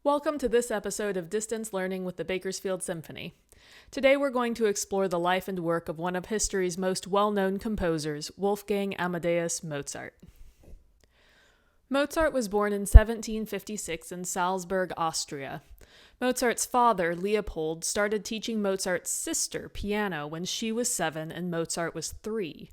Welcome to this episode of Distance Learning with the Bakersfield Symphony. Today we're going to explore the life and work of one of history's most well-known composers, Wolfgang Amadeus Mozart. Mozart was born in 1756 in Salzburg, Austria. Mozart's father, Leopold, started teaching Mozart's sister piano when she was 7 and Mozart was 3.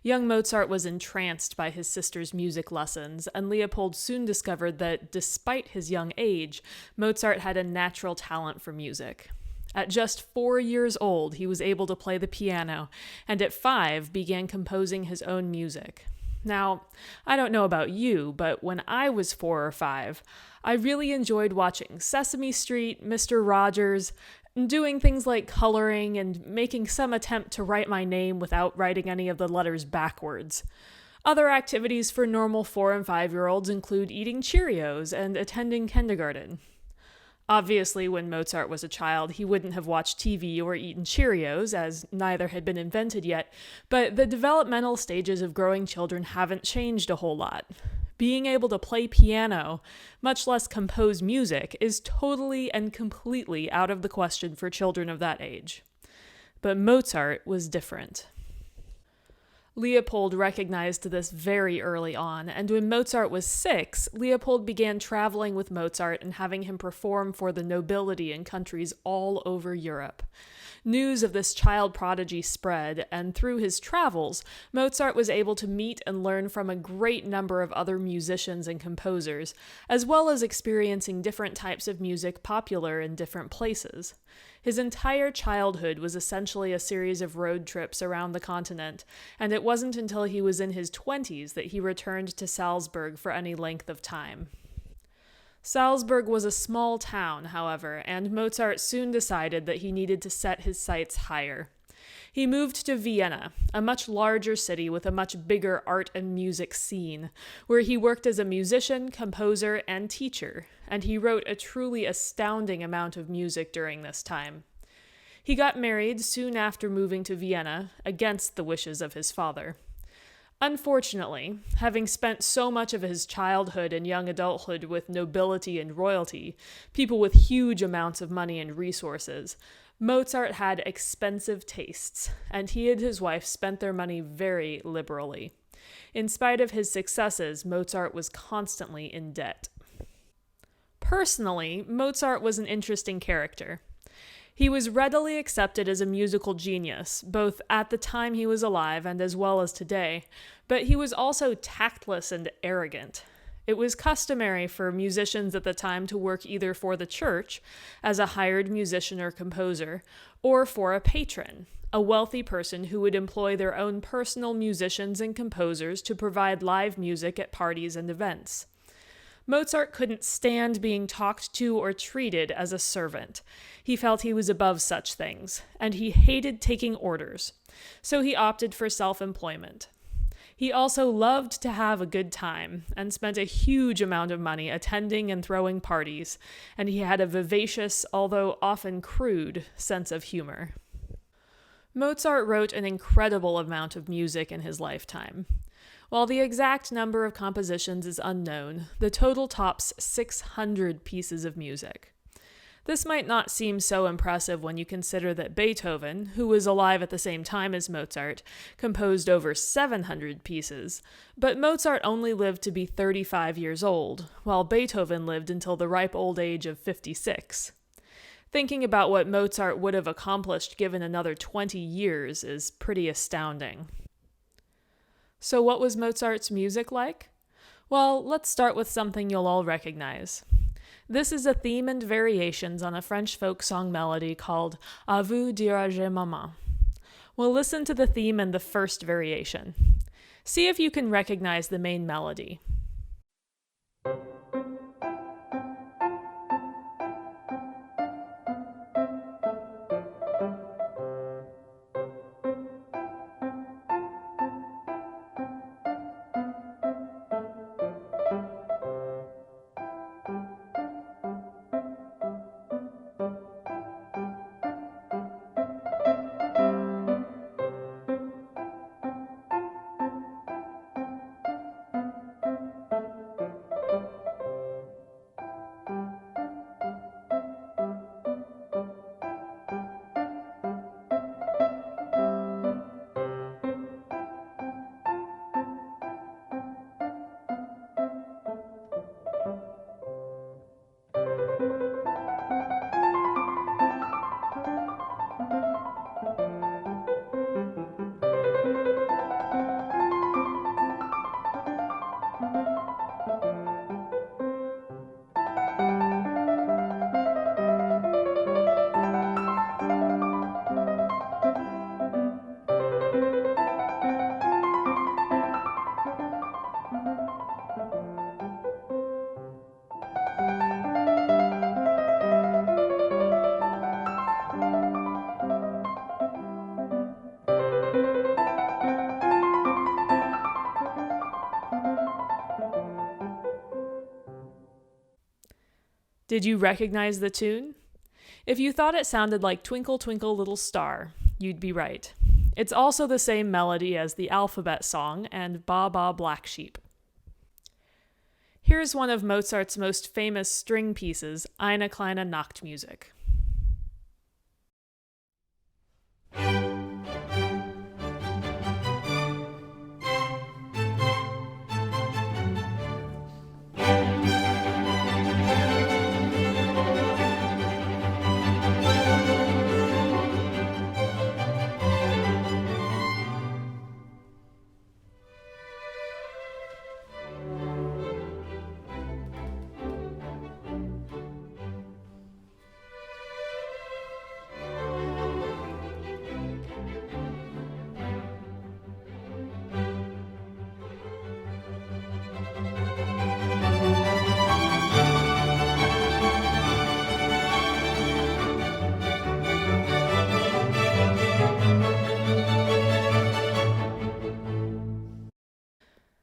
Young Mozart was entranced by his sister's music lessons, and Leopold soon discovered that, despite his young age, Mozart had a natural talent for music. At just 4 years old, he was able to play the piano, and at 5 began composing his own music. Now, I don't know about you, but when I was 4 or 5, I really enjoyed watching Sesame Street, Mr. Rogers, and doing things like coloring and making some attempt to write my name without writing any of the letters backwards. Other activities for normal 4 and 5-year-olds include eating Cheerios and attending kindergarten. Obviously, when Mozart was a child, he wouldn't have watched TV or eaten Cheerios, as neither had been invented yet, but the developmental stages of growing children haven't changed a whole lot. Being able to play piano, much less compose music, is totally and completely out of the question for children of that age. But Mozart was different. Leopold recognized this very early on, and when Mozart was 6, Leopold began traveling with Mozart and having him perform for the nobility in countries all over Europe. News of this child prodigy spread, and through his travels, Mozart was able to meet and learn from a great number of other musicians and composers, as well as experiencing different types of music popular in different places. His entire childhood was essentially a series of road trips around the continent, and it wasn't until he was in his 20s that he returned to Salzburg for any length of time. Salzburg was a small town, however, and Mozart soon decided that he needed to set his sights higher. He moved to Vienna, a much larger city with a much bigger art and music scene, where he worked as a musician, composer, and teacher, and he wrote a truly astounding amount of music during this time. He got married soon after moving to Vienna, against the wishes of his father. Unfortunately, having spent so much of his childhood and young adulthood with nobility and royalty, people with huge amounts of money and resources, Mozart had expensive tastes, and he and his wife spent their money very liberally. In spite of his successes, Mozart was constantly in debt. Personally, Mozart was an interesting character. He was readily accepted as a musical genius, both at the time he was alive and as well as today, but he was also tactless and arrogant. It was customary for musicians at the time to work either for the church, as a hired musician or composer, or for a patron, a wealthy person who would employ their own personal musicians and composers to provide live music at parties and events. Mozart couldn't stand being talked to or treated as a servant. He felt he was above such things, and he hated taking orders, so he opted for self-employment. He also loved to have a good time, and spent a huge amount of money attending and throwing parties, and he had a vivacious, although often crude, sense of humor. Mozart wrote an incredible amount of music in his lifetime. While the exact number of compositions is unknown, the total tops 600 pieces of music. This might not seem so impressive when you consider that Beethoven, who was alive at the same time as Mozart, composed over 700 pieces, but Mozart only lived to be 35 years old, while Beethoven lived until the ripe old age of 56. Thinking about what Mozart would have accomplished given another 20 years is pretty astounding. So what was Mozart's music like? Well, let's start with something you'll all recognize. This is a theme and variations on a French folk song melody called À vous dirige maman. We'll listen to the theme and the first variation. See if you can recognize the main melody. Did you recognize the tune? If you thought it sounded like Twinkle Twinkle Little Star, you'd be right. It's also the same melody as the Alphabet Song and Ba Ba Black Sheep. Here's one of Mozart's most famous string pieces, Eine kleine Nachtmusik.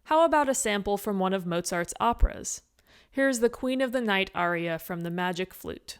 How about a sample from one of Mozart's operas? Here's the Queen of the Night aria from The Magic Flute.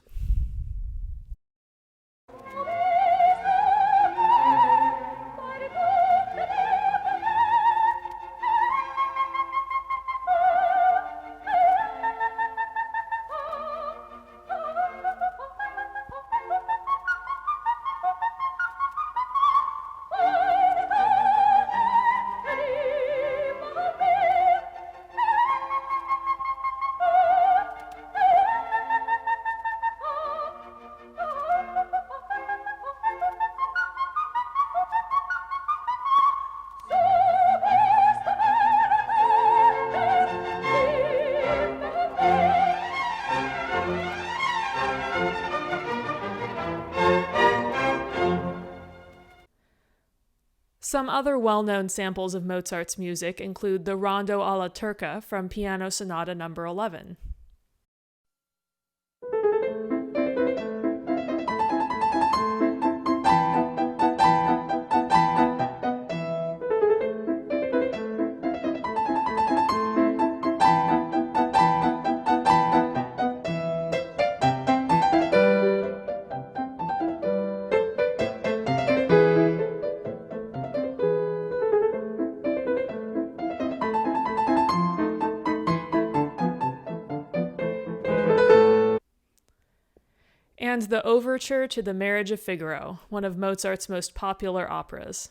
Some other well-known samples of Mozart's music include the Rondo alla Turca from Piano Sonata No. 11. And the Overture to the Marriage of Figaro, one of Mozart's most popular operas.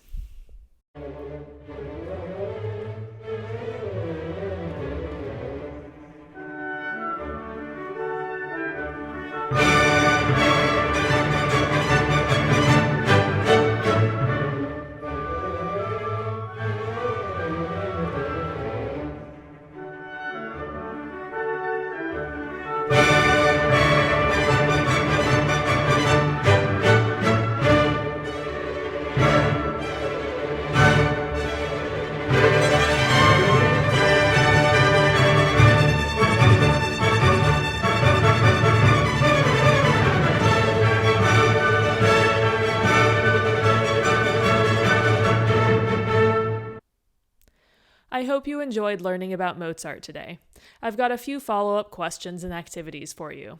I hope you enjoyed learning about Mozart today. I've got a few follow-up questions and activities for you.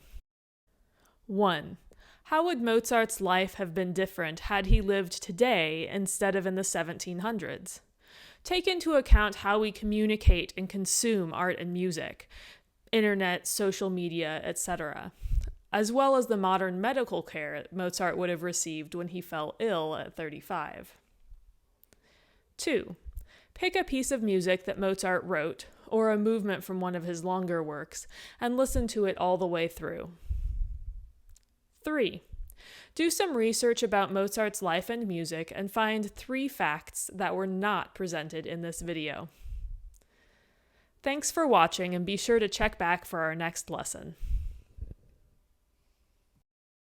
1. How would Mozart's life have been different had he lived today instead of in the 1700s? Take into account how we communicate and consume art and music, internet, social media, etc., as well as the modern medical care Mozart would have received when he fell ill at 35. 2. Pick a piece of music that Mozart wrote, or a movement from one of his longer works, and listen to it all the way through. 3. Do some research about Mozart's life and music and find 3 facts that were not presented in this video. Thanks for watching, and be sure to check back for our next lesson.